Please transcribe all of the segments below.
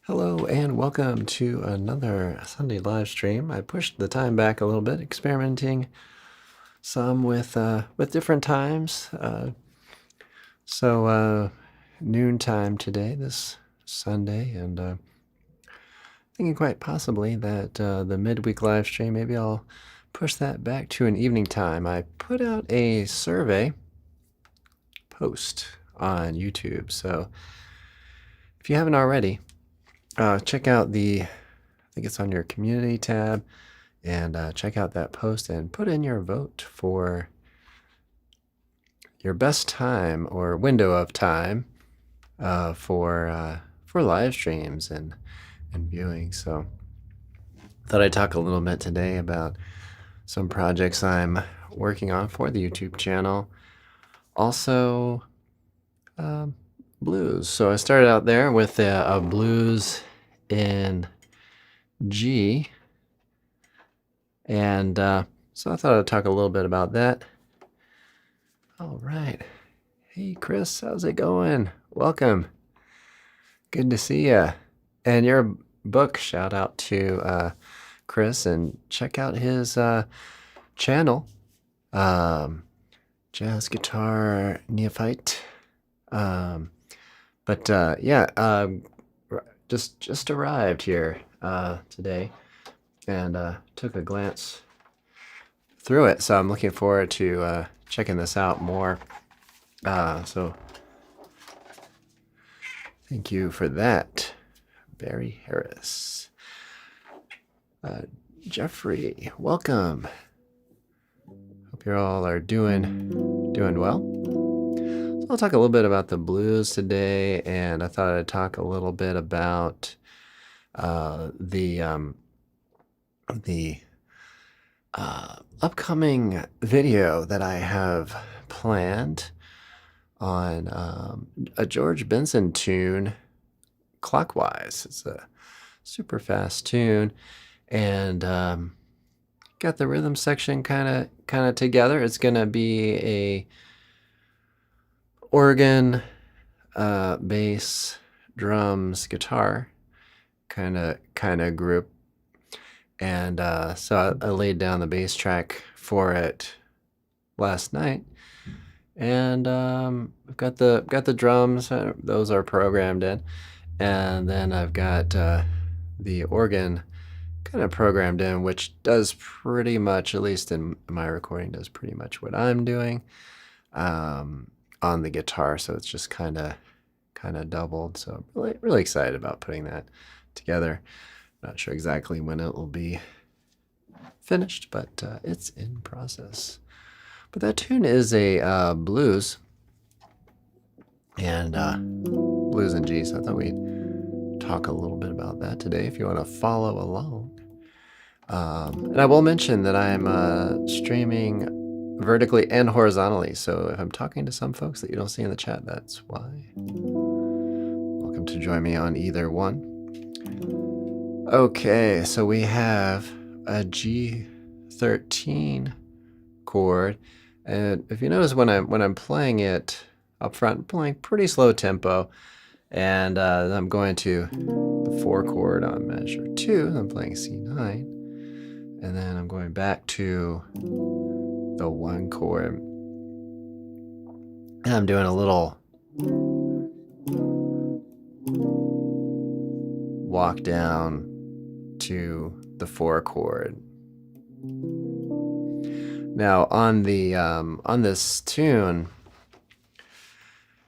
Hello and welcome to another Sunday live stream. I pushed the time back a little bit, experimenting some with different times. So noon time today, this Sunday, and thinking quite possibly that the midweek live stream, maybe I'll push that back to an evening time. I put out a survey post on YouTube, so if you haven't already, check out I think it's on your community tab, and check out that post and put in your vote for your best time or window of time for live streams and viewing. So thought I'd talk a little bit today about some projects I'm working on for the YouTube channel. Also, blues. So I started out there with a blues in G, and so I thought I'd talk a little bit about that. All right. Hey, Chris, how's it going? Welcome. Good to see you. And your book, shout out to Chris, and check out his channel, Jazz Guitar Neophyte. Just arrived here today, and took a glance through it. So I'm looking forward to checking this out more. So thank you for that, Barry Harris. Jeffrey, welcome. Hope you all are doing well. I'll talk a little bit about the blues today, and I thought I'd talk a little bit about the upcoming video that I have planned on a George Benson tune, Clockwise. It's a super fast tune, and got the rhythm section kind of together. It's gonna be a organ, bass, drums, guitar kind of group, and so I laid down the bass track for it last night, and I've got the drums. Those are programmed in, and then I've got the organ kind of programmed in, which does pretty much, at least in my recording, does pretty much what I'm doing on the guitar. So it's just kind of doubled. So really excited about putting that together. Not sure exactly when it will be finished, but it's in process. But that tune is a blues, and blues in G. So I thought we'd talk a little bit about that today if you want to follow along. And I will mention that I'm streaming vertically and horizontally, so if I'm talking to some folks that you don't see in the chat, that's why. Welcome to join me on either one. Okay, so we have a G13 chord. And if you notice when I'm playing it up front, I'm playing pretty slow tempo, and I'm going to the 4 chord on measure 2. I'm playing C9, and then I'm going back to the 1 chord, and I'm doing a little walk down to the 4 chord. Now on the on this tune,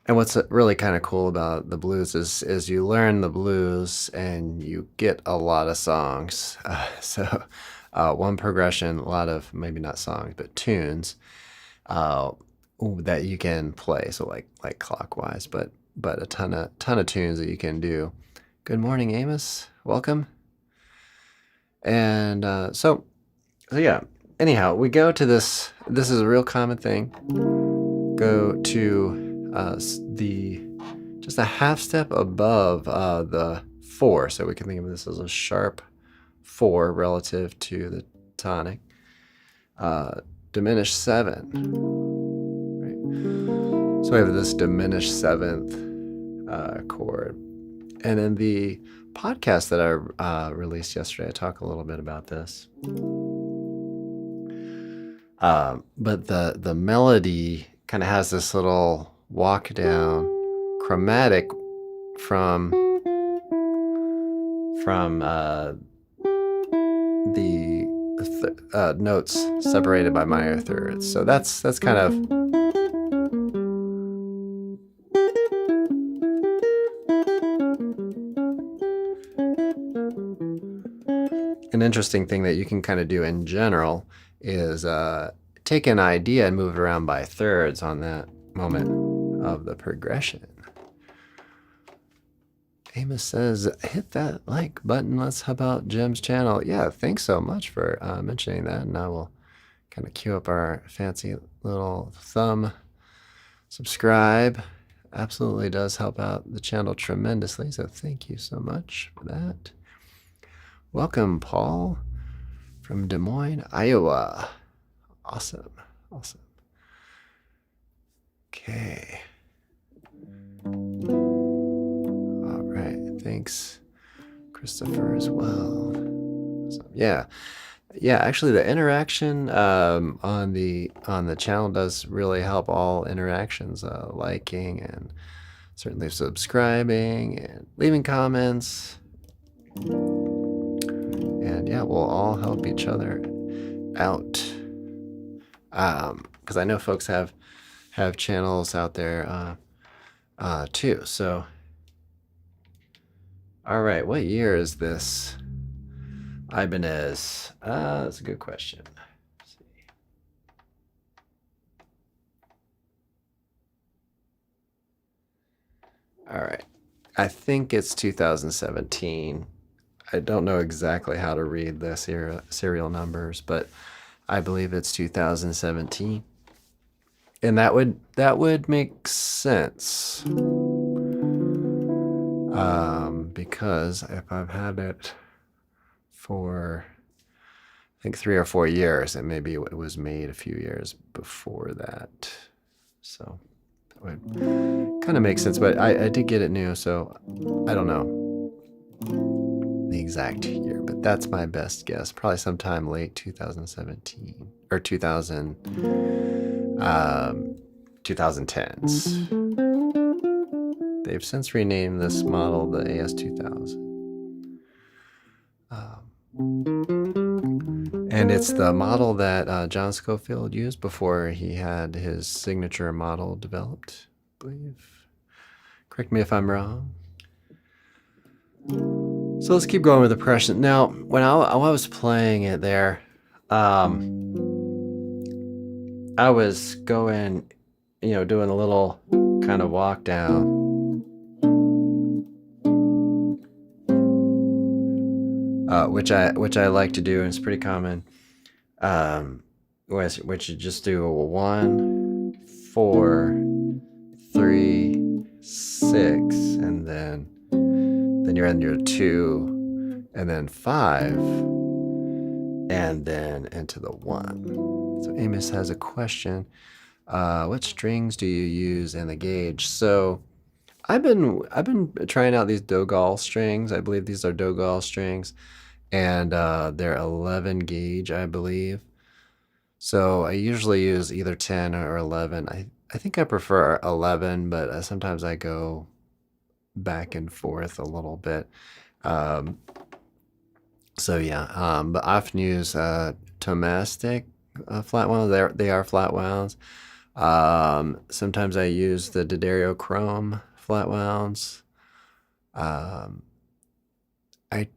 and what's really kind of cool about the blues is you learn the blues and you get a lot of songs. So one progression, a lot of, maybe not songs, but tunes that you can play. So like clockwise, but a ton of tunes that you can do. Good morning, Amos. Welcome. And so yeah. Anyhow, we go to this. This is a real common thing. Go to just a half step above the 4. So we can think of this as a sharp 4 relative to the tonic. Diminished 7. Right? So we have this diminished 7th chord. And in the podcast that I released yesterday, I talk a little bit about this. But the melody kind of has this little walk down chromatic from the notes separated by minor thirds. So that's kind of an interesting thing that you can kind of do in general is take an idea and move it around by thirds on that moment of the progression. Amos says, hit that like button. Let's help out Jim's channel. Yeah, thanks so much for mentioning that. And I will kind of cue up our fancy little thumb. Subscribe. Absolutely does help out the channel tremendously. So thank you so much for that. Welcome, Paul from Des Moines, Iowa. Awesome. Okay. All right. Thanks, Christopher, as well. So, yeah. Actually, the interaction on the channel does really help all interactions, liking and certainly subscribing and leaving comments. And yeah, we'll all help each other out. Because I know folks have channels out there too. So, all right, what year is this? Ibanez. That's a good question. Let's see. All right, I think it's 2017. I don't know exactly how to read the serial numbers, but I believe it's 2017, and that would make sense, because if I've had it for I think 3 or 4 years, and maybe it was made a few years before that, so that would kind of make sense. But I did get it new, so I don't know the exact year, but that's my best guess. Probably sometime late 2017 or 2010s. They've since renamed this model the AS2000. And it's the model that John Scofield used before he had his signature model developed, I believe. Correct me if I'm wrong. So let's keep going with the progression. Now, when I was playing it there, I was going, doing a little kind of walk down. Which I like to do, and it's pretty common. Which you just do a 1, 4, 3, 6, and then you're in your 2, and then 5, and then into the 1. So Amos has a question. What strings do you use in the gauge? So I've been trying out these Dogal strings. I believe these are Dogal strings, and they're 11 gauge, I believe. So I usually use either 10 or 11. I think I prefer 11, but sometimes I go back and forth a little bit. So yeah, but I often use Tomastic flat wounds. They are flat wounds. Sometimes I use the D'Addario Chrome flat wounds. I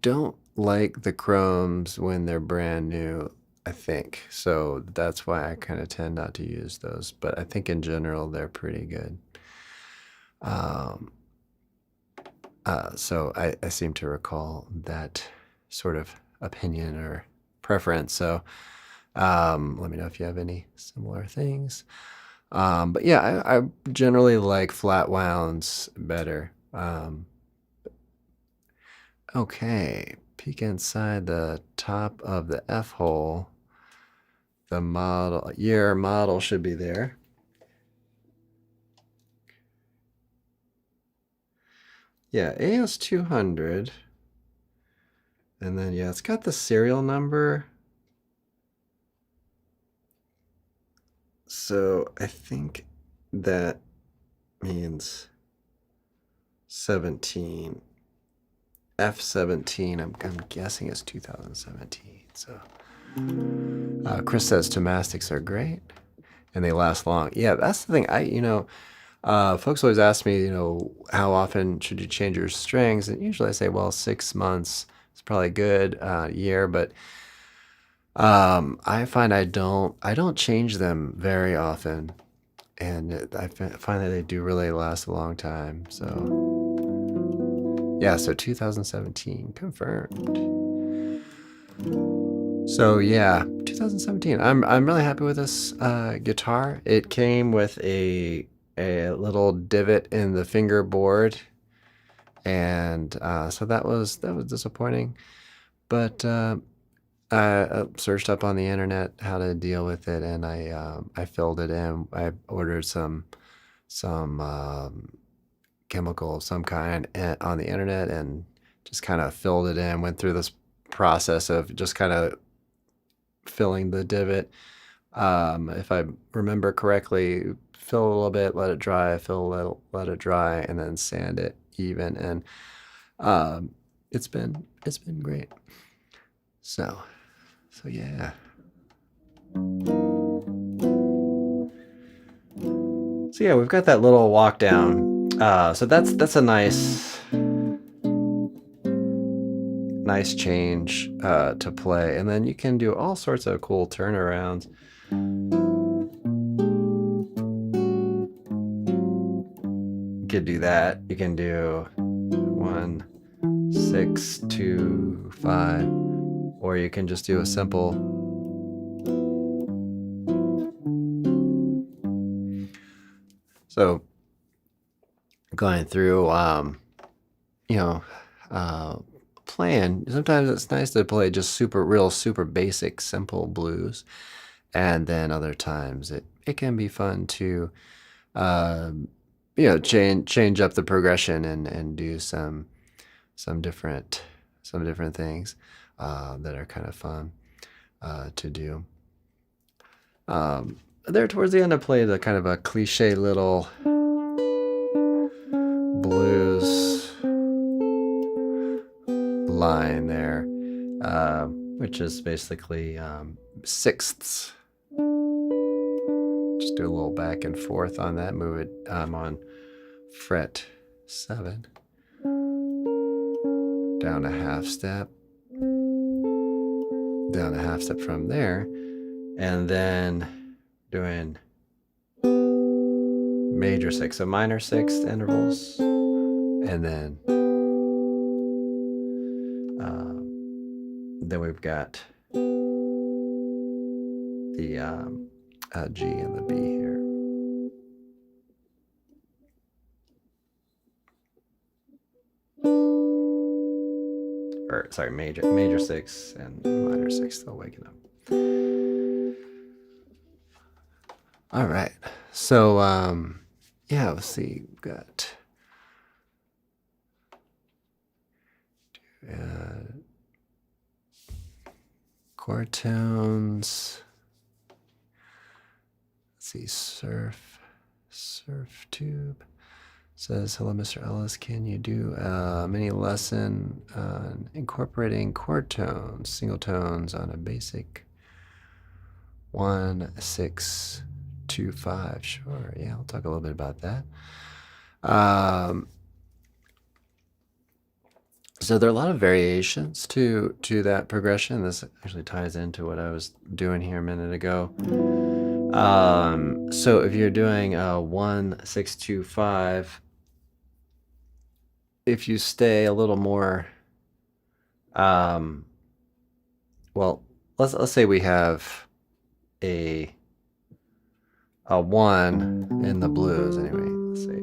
don't like the chromes when they're brand new, I think. So that's why I kind of tend not to use those. But I think in general, they're pretty good. So I seem to recall that sort of opinion or preference. So let me know if you have any similar things. But yeah, I generally like flat wounds better. Okay, peek inside the top of the F hole. The model should be there. Yeah, AS200. And then, yeah, it's got the serial number. So I think that means 17. F17, I'm guessing it's 2017. So Chris says Tomastics are great and they last long. Yeah, that's the thing. Folks always ask me, how often should you change your strings? And usually I say, well, 6 months is probably good, year, but I find I don't change them very often, and I find that they do really last a long time. So yeah, so 2017 confirmed. So yeah, 2017. I'm really happy with this guitar. It came with a little divot in the fingerboard, and so that was disappointing. But I searched up on the internet how to deal with it, and I filled it in. I ordered some chemical of some kind on the internet and just kind of filled it in. Went through this process of just kind of filling the divot. If I remember correctly, fill a little bit, let it dry, fill a little, let it dry, and then sand it even. And it's been great. So yeah. So yeah, we've got that little walk down. So that's a nice change to play, and then you can do all sorts of cool turnarounds. You could do that. You can do 1, 6, 2, 5, or you can just do a simple. So going through, playing, sometimes it's nice to play just super basic, simple blues. And then other times it can be fun to, change up the progression and do some different things that are kind of fun to do. There towards the end, I played a kind of a cliche little blues line there, which is basically sixths. Just do a little back and forth on that. Move it on fret 7, down a half step, down a half step from there, and then doing major 6, so minor 6th intervals, and then we've got the G and the B here. Or sorry, major 6 and minor 6, still waking up. All right, so yeah, let's see, we've got chord tones. Let's see, surf tube says, hello, Mr. Ellis. Can you do a mini lesson on incorporating chord tones, single tones on a basic 1, 6, 2, 5? Sure. Yeah, I'll talk a little bit about that. So there are a lot of variations to that progression. This actually ties into what I was doing here a minute ago. So if you're doing 1, 6, 2, 5, if you stay a little more, well, let's say we have a 1 in the blues anyway. Let's say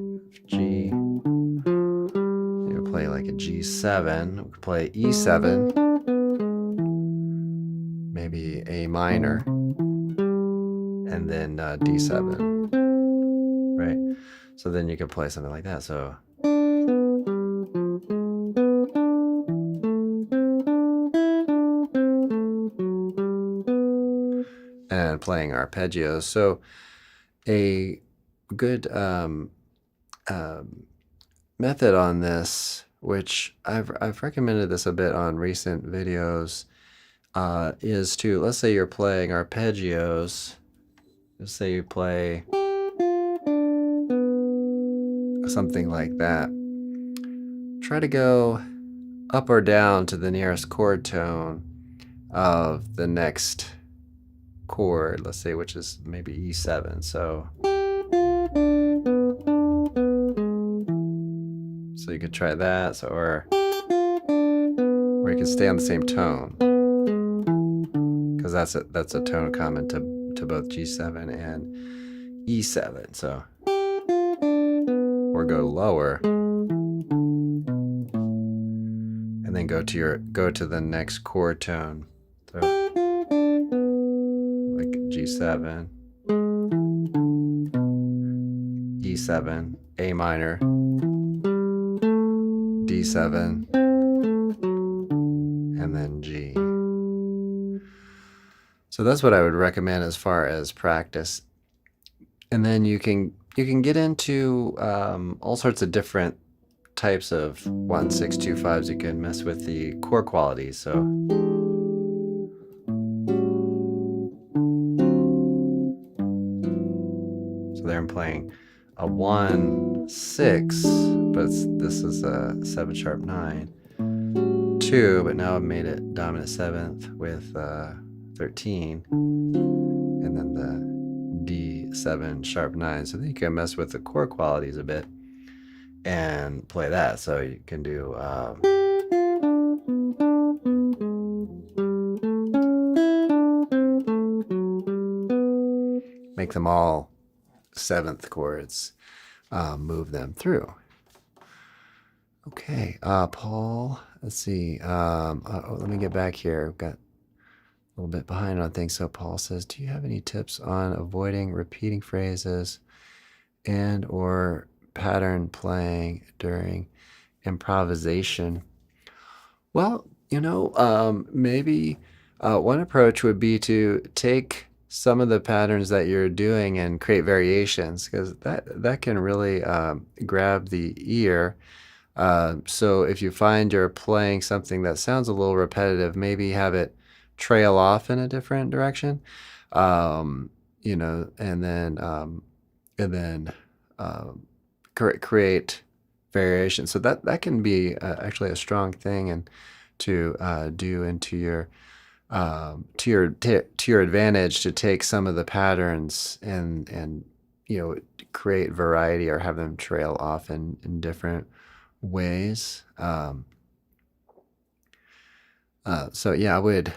G. You play like a G7. We could play E7, maybe A minor, and then D7, right? So then you could play something like that. So and playing arpeggios. So a good method on this, which I've recommended this a bit on recent videos, is to, let's say you're playing arpeggios. Let's say you play something like that. Try to go up or down to the nearest chord tone of the next chord, let's say, which is maybe E7. So you could try that. So or you can stay on the same tone, because that's a tone common to both G7 and E7. So or go lower and then go to the next chord tone. So like G7, E7, A minor, D7, and then G. So that's what I would recommend as far as practice. And then you can get into all sorts of different types of 1, 6, 2, 5s. You can mess with the chord qualities. So there I'm playing a 1, 6, but this is a 7 sharp 9, 2, but now I've made it dominant 7th with 13, and then the D7 sharp 9. So then you can mess with the chord qualities a bit and play that. So you can do make them all 7th chords, move them through. Okay, Paul, let's see. Let me get back here. I've got a little bit behind on things. So Paul says, do you have any tips on avoiding repeating phrases and or pattern playing during improvisation? Well, maybe one approach would be to take some of the patterns that you're doing and create variations, because that can really grab the ear. So if you find you're playing something that sounds a little repetitive, maybe have it trail off in a different direction, and then create variation. So that can be actually a strong thing, and to do into your to your advantage, to take some of the patterns and create variety or have them trail off in different ways. So yeah, I would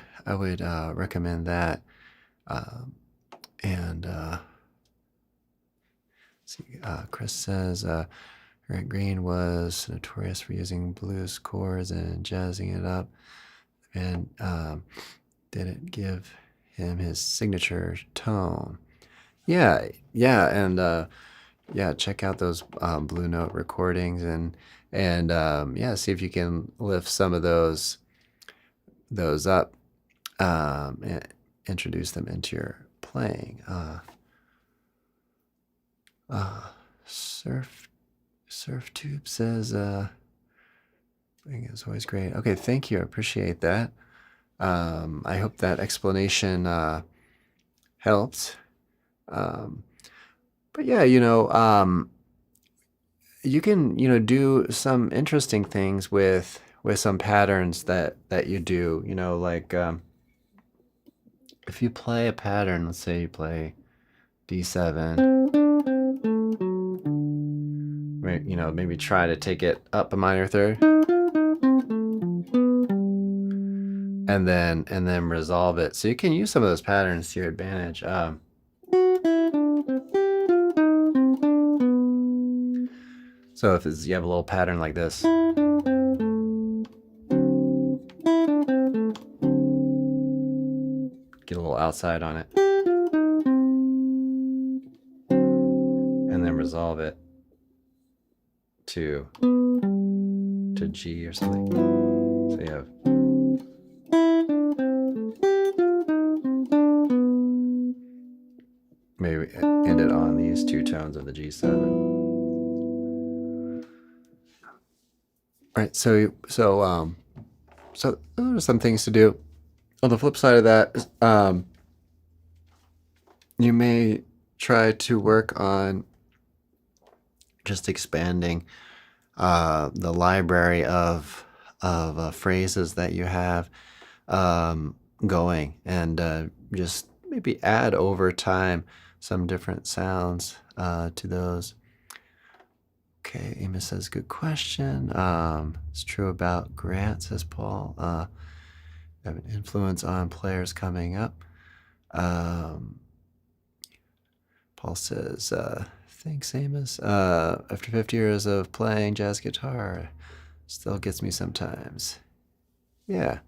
recommend that. Chris says Grant Green was notorious for using blues chords and jazzing it up. and did it give him his signature tone? Yeah, yeah, and yeah, check out those Blue Note recordings and yeah, see if you can lift some of those up, and introduce them into your playing. Surf Tube says, I think it's always great. Okay, thank you. I appreciate that. I hope that explanation helped. But yeah, you can do some interesting things with some patterns that you do. Like if you play a pattern, let's say you play D7, right? Maybe try to take it up a minor third, and then resolve it. So you can use some of those patterns to your advantage. So if you have a little pattern like this, get a little outside on it, and then resolve it to G or something. So you have maybe end it on these two tones of the G7. All right, so those are some things to do. On the flip side of that, you may try to work on just expanding the library of phrases that you have going, and just maybe add over time some different sounds to those. Okay, Amos says, good question. It's true about Grant, says Paul. Have an influence on players coming up. Paul says, thanks, Amos. After 50 years of playing jazz guitar, still gets me sometimes. Yeah.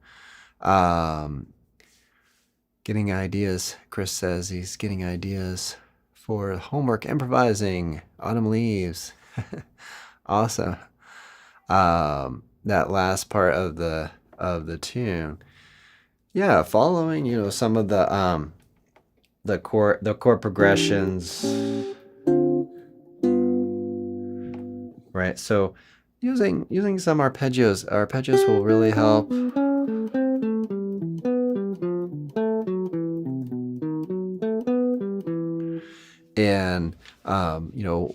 Getting ideas. Chris says he's getting ideas for homework improvising. Autumn leaves. Awesome. That last part of the tune. Yeah, following some of the chord progressions. Right. So using some arpeggios will really help. And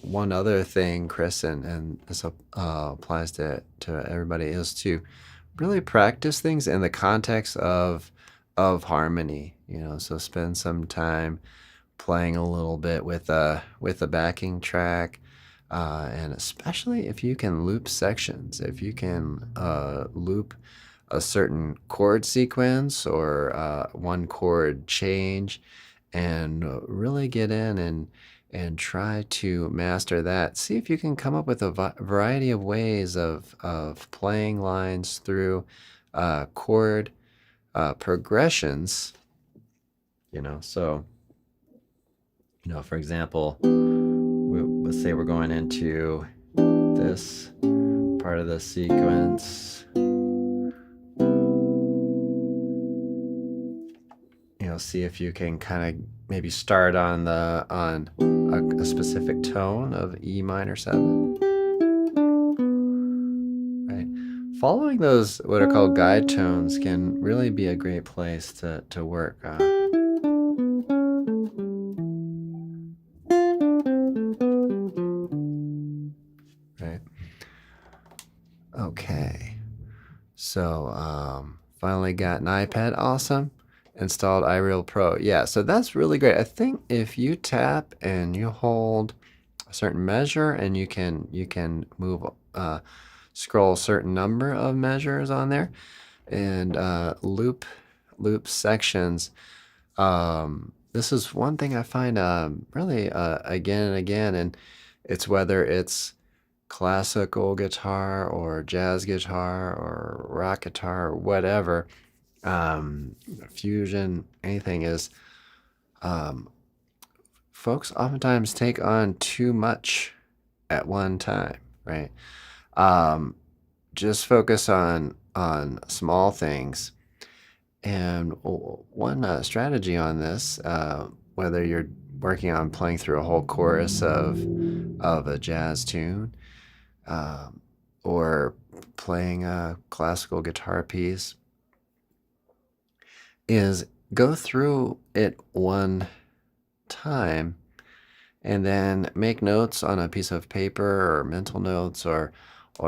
one other thing, Chris, and this applies to everybody, is to really practice things in the context of harmony. So spend some time playing a little bit with a backing track, and especially if you can loop sections, if you can loop a certain chord sequence or one chord change, and really get in and try to master that. See if you can come up with a variety of ways of playing lines through chord progressions. So for example, let's say we're going into this part of the sequence. See if you can kind of maybe start on a specific tone of E minor 7. Right. Following those what are called guide tones can really be a great place to work. Right. Okay. So finally got an iPad. Awesome. Installed iReal Pro. Yeah, so that's really great. I think if you tap and you hold a certain measure, and you can move scroll a certain number of measures on there, and loop sections. This is one thing I find really again and again, and it's whether it's classical guitar or jazz guitar or rock guitar or whatever. fusion, anything is, folks oftentimes take on too much at one time, right? Just focus on small things. And one strategy on this, whether you're working on playing through a whole chorus of a jazz tune, or playing a classical guitar piece, is go through it one time and then make notes on a piece of paper or mental notes or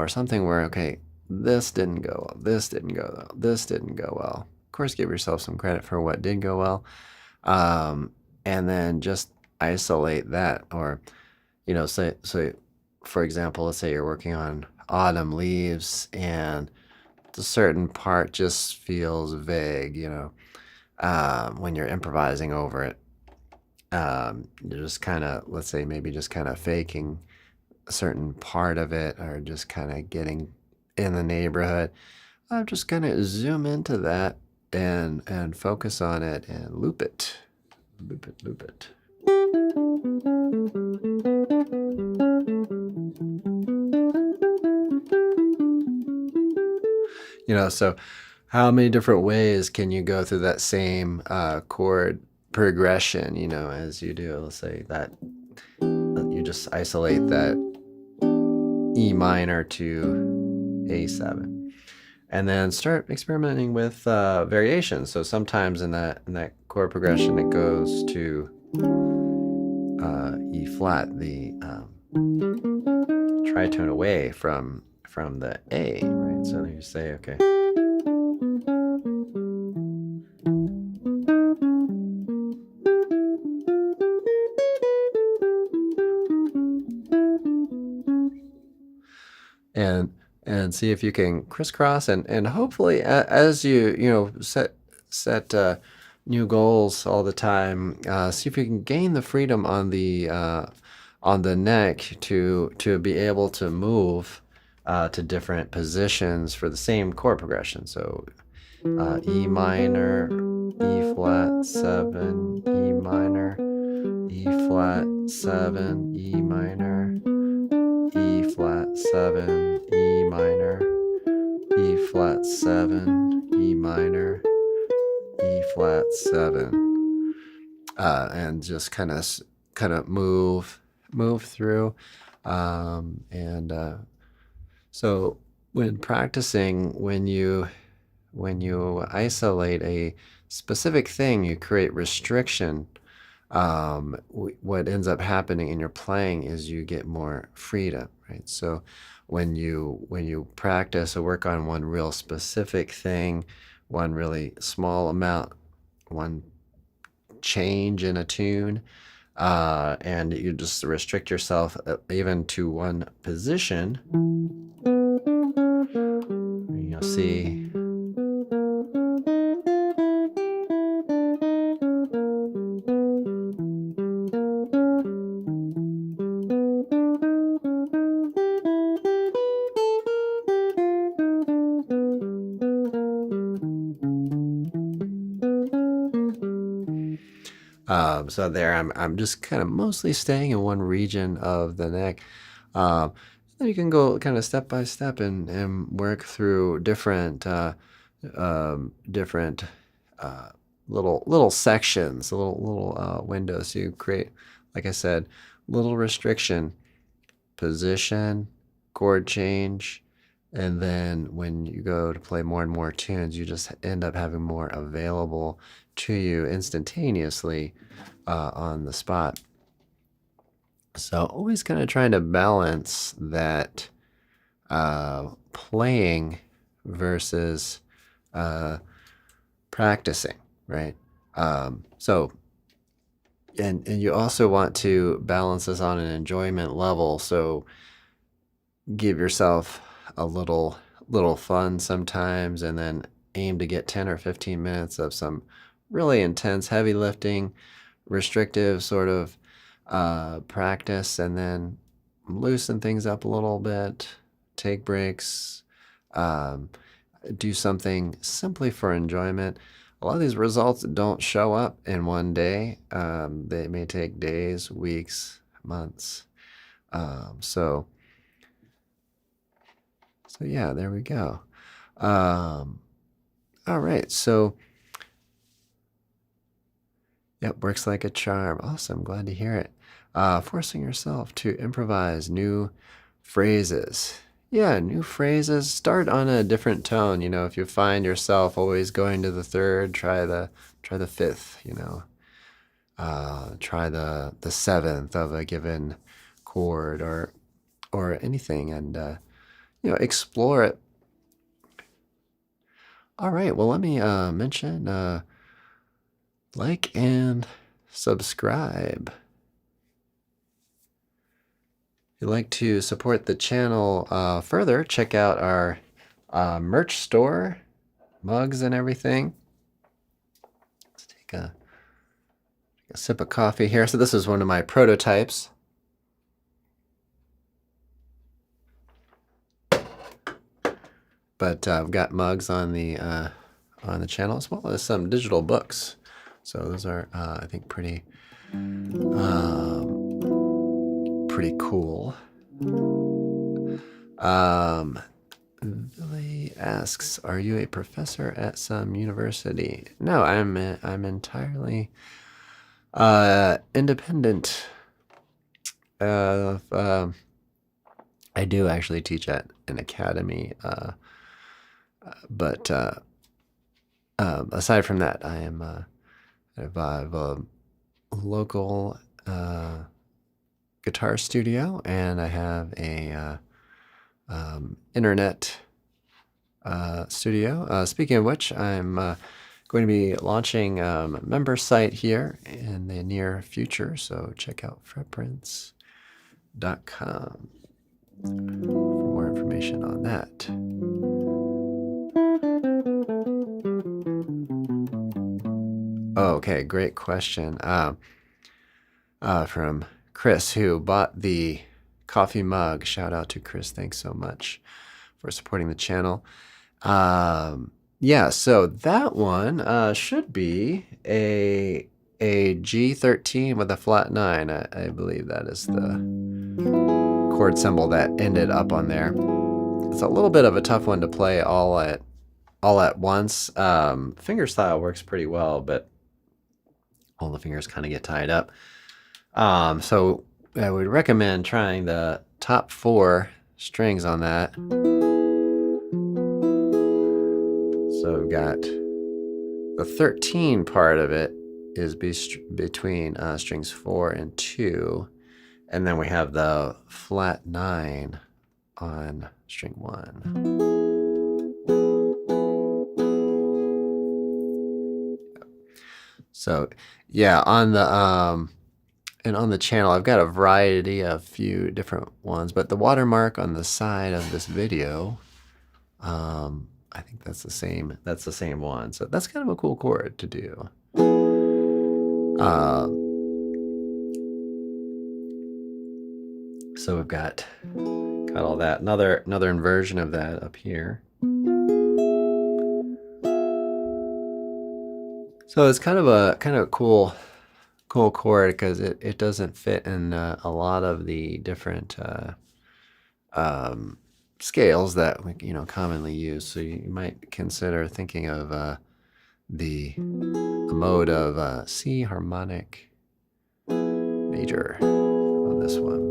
something where, okay, this didn't go well, this didn't go well, this didn't go well. Of course, give yourself some credit for what did go well. And then just isolate that. Or, say, for example, let's say you're working on Autumn Leaves and a certain part just feels vague, when you're improvising over it. You're just kind of, let's say, maybe just kind of faking a certain part of it, or just kind of getting in the neighborhood. I'm just going to zoom into that and focus on it and loop it. Loop it, loop it. So how many different ways can you go through that same chord progression, as you do? Let's say that you just isolate that E minor to A7, and then start experimenting with variations. So sometimes in that chord progression, it goes to E flat, the tritone away from the A, right? So you say, okay. And see if you can crisscross, and hopefully as you set new goals all the time, see if you can gain the freedom on the neck to be able to move to different positions for the same chord progression. So E minor, E flat 7, E minor, E flat 7, E minor, E flat 7, E minor, E flat 7, E minor, E flat 7, and just kind of move through, so when practicing, when you isolate a specific thing, you create restriction. What ends up happening in your playing is you get more freedom, right? So when you practice or work on one real specific thing, one really small amount, one change in a tune, and you just restrict yourself even to one position, you'll see. So there, I'm just kind of mostly staying in one region of the neck. Then you can go kind of step by step and work through different little sections, little windows. So you create, like I said, little restriction, position, chord change, and then when you go to play more and more tunes, you just end up having more available to you instantaneously on the spot. So always kind of trying to balance that playing versus practicing, right? So and you also want to balance this on an enjoyment level. So give yourself a little fun sometimes, and then aim to get 10 or 15 minutes of some really intense heavy lifting, restrictive sort of practice, and then loosen things up a little bit, take breaks, do something simply for enjoyment, a lot of these results don't show up in one day. They may take days, weeks, months. So yeah, there we go. All right, so yep, works like a charm. Awesome, glad to hear it. Forcing yourself to improvise new phrases. Yeah, new phrases. Start on a different tone. You know, if you find yourself always going to the third, try the fifth. You know, try the seventh of a given chord or anything, and you know, explore it. All right. Well, let me mention like and subscribe. If you'd like to support the channel further, check out our merch store, mugs and everything. Let's take a sip of coffee here. So this is one of my prototypes. But I've got mugs on the channel, as well as some digital books. So those are, I think, pretty cool. Billy asks, "Are you a professor at some university?" No, I'm entirely independent. I do actually teach at an academy, but aside from that, I am I have a local guitar studio, and I have a internet studio. Speaking of which, I'm going to be launching a member site here in the near future, so check out fretprints.com for more information on that. Okay, great question from Chris, who bought the coffee mug. Shout out to Chris. Thanks so much for supporting the channel. Yeah, so that one should be a G13 with a flat 9. I believe that is the chord symbol that ended up on there. It's a little bit of a tough one to play all at once. Finger style works pretty well, but all the fingers kind of get tied up. So I would recommend trying the top 4 strings on that. So we've got the 13 part of it is between strings 4 and 2, and then we have the flat 9 on string 1. So yeah, on the and on the channel, I've got a variety of few different ones, but the watermark on the side of this video, I think that's the same one. So that's kind of a cool chord to do. So we've got all that. Another inversion of that up here. So it's kind of a cool chord because it doesn't fit in a lot of the different scales that we commonly use. So you might consider thinking of the mode of C harmonic major on this one.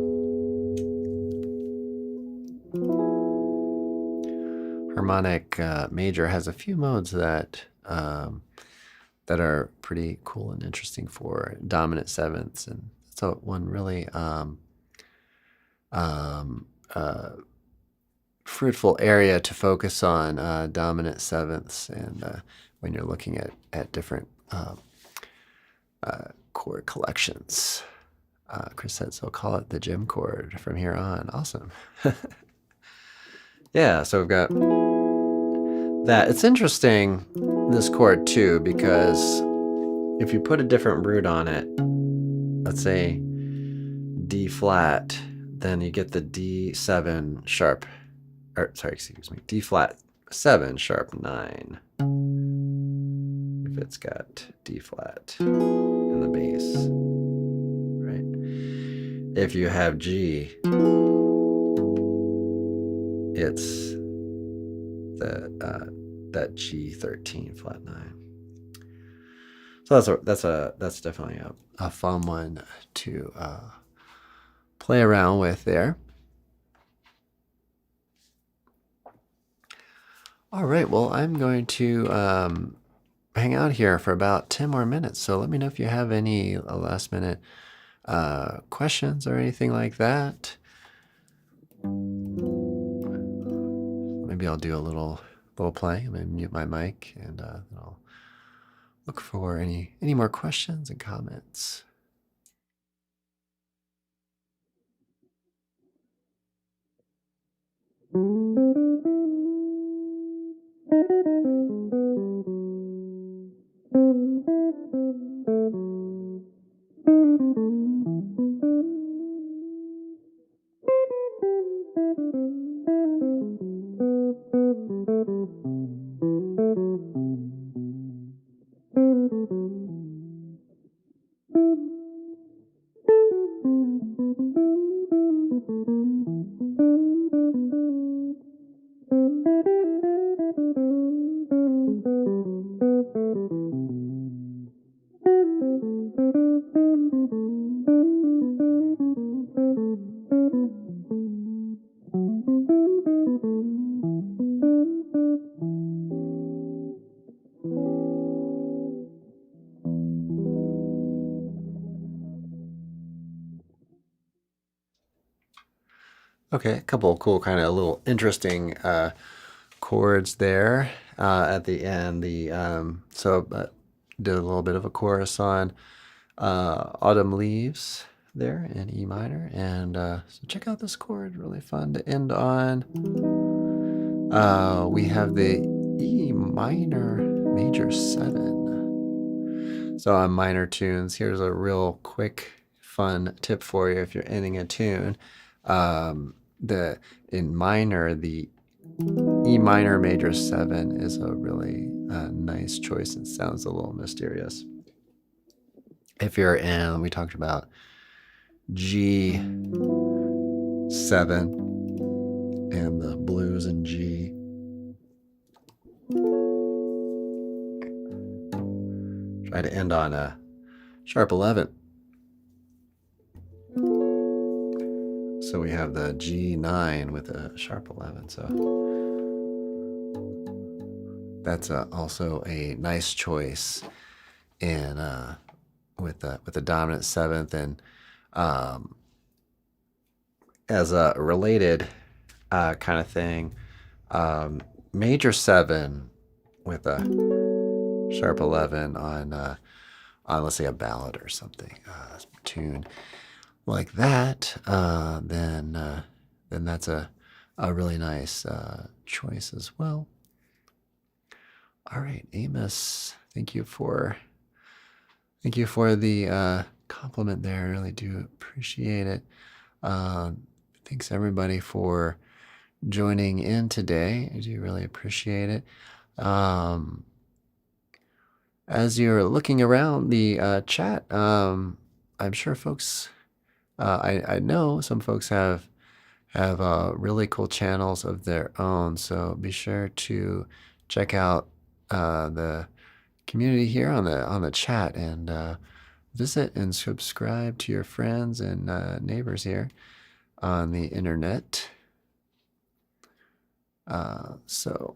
Harmonic major has a few modes that are pretty cool and interesting for dominant sevenths, and so one really fruitful area to focus on dominant sevenths, and when you're looking at different chord collections. Chris said, so call it the gym chord from here on. Awesome. Yeah, so we've got that. It's interesting, this chord too, because if you put a different root on it, let's say D flat, then you get the D7 sharp, or sorry, excuse me, D flat 7 sharp 9. If it's got D flat in the bass, right? If you have G, it's that G13 flat 9. So that's definitely a fun one to play around with there. All right, well, I'm going to hang out here for about 10 more minutes. So let me know if you have any last minute questions or anything like that. Maybe I'll do a little play. I'm gonna mute my mic and I'll look for any more questions and comments. Okay, a couple of cool, kind of little interesting chords there at the end. Did a little bit of a chorus on Autumn Leaves there in E minor, and so check out this chord, really fun to end on. We have the E minor major 7. So on minor tunes, here's a real quick, fun tip for you if you're ending a tune. In minor, the E minor major 7 is a really nice choice and sounds a little mysterious. If you're in, we talked about G7 and the blues in G. Try to end on a sharp 11. So we have the G9 with a sharp 11. So that's also a nice choice in with the dominant 7th. And as a related kind of thing, major 7 with a sharp 11 on let's say a ballad or something, tune like that, then that's a really nice choice as well. All right, Amos, thank you for the compliment there. I really do appreciate it. Thanks everybody for joining in today. I do really appreciate it. As you're looking around the chat, I'm sure folks, I know some folks have really cool channels of their own, so be sure to check out the community here on the chat and visit and subscribe to your friends and neighbors here on the internet. So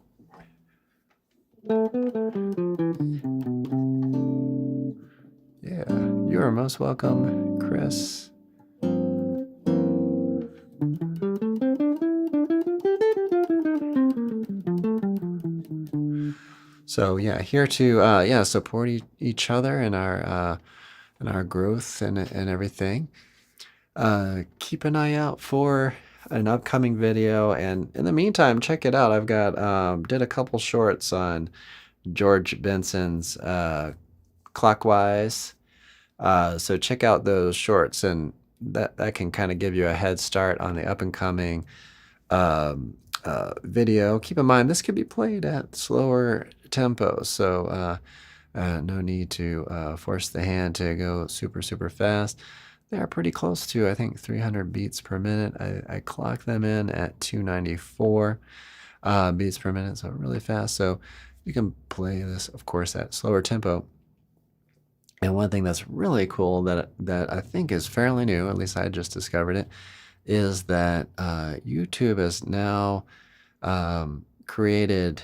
yeah, you are most welcome, Chris. So yeah, here to support each other in our growth and everything. Keep an eye out for an upcoming video, and in the meantime, check it out. I've got did a couple shorts on George Benson's Clockwise. So check out those shorts, and that can kind of give you a head start on the up and coming video. Keep in mind, this could be played at slower tempo, so no need to force the hand to go super, super fast. They are pretty close to, I think, 300 beats per minute. I clock them in at 294 beats per minute, so really fast. So you can play this, of course, at slower tempo. And one thing that's really cool that I think is fairly new, at least I just discovered it, is that YouTube has now created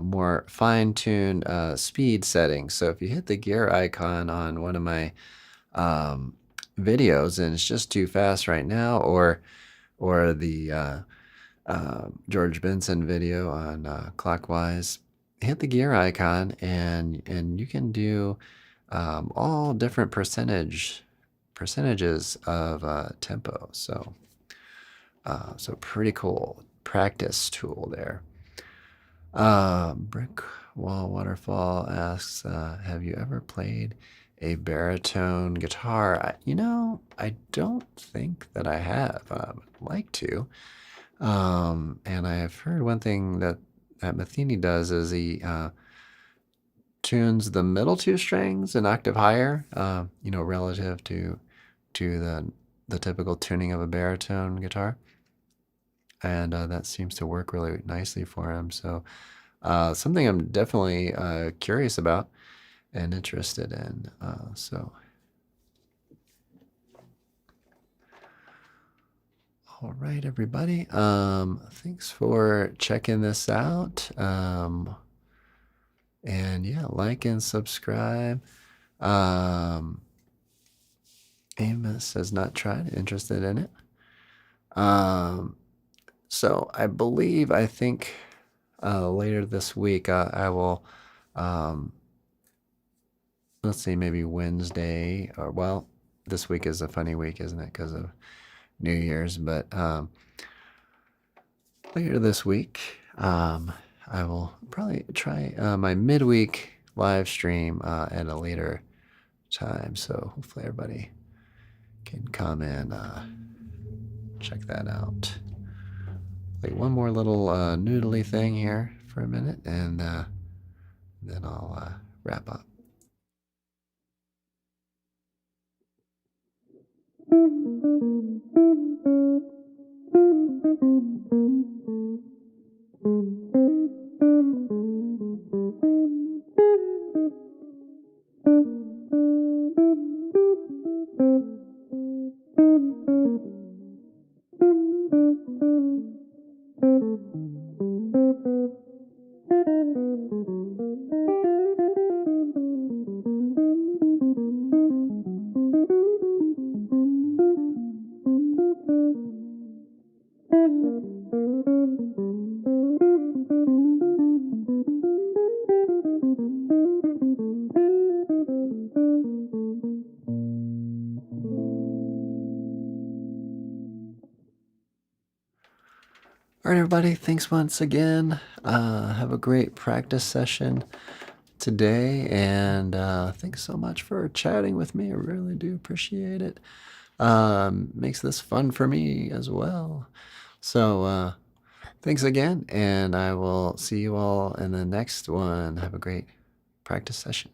more fine-tuned speed settings. So if you hit the gear icon on one of my videos and it's just too fast right now, or the George Benson video on clockwise, hit the gear icon and you can do all different percentages of tempo. So pretty cool practice tool there. Brick Wall Waterfall asks, have you ever played a baritone guitar? I don't think that I have. I'd like to. And I've heard one thing that Matheny does is he tunes the middle two strings an octave higher, relative to the typical tuning of a baritone guitar. And that seems to work really nicely for him. So something I'm definitely curious about and interested in. All right, everybody. Thanks for checking this out. And yeah, like and subscribe. Amos has not tried, interested in it. So I think later this week I will, let's see, maybe Wednesday, or well, this week is a funny week, isn't it, because of New Year's, but later this week I will probably try my midweek live stream at a later time, so hopefully everybody can come and check that out. Like one more little noodly thing here for a minute, and then I'll wrap up. All right, everybody, thanks once again. Have a great practice session today, and thanks so much for chatting with me. I really do appreciate it. Makes this fun for me as well. So thanks again, and I will see you all in the next one. Have a great practice session.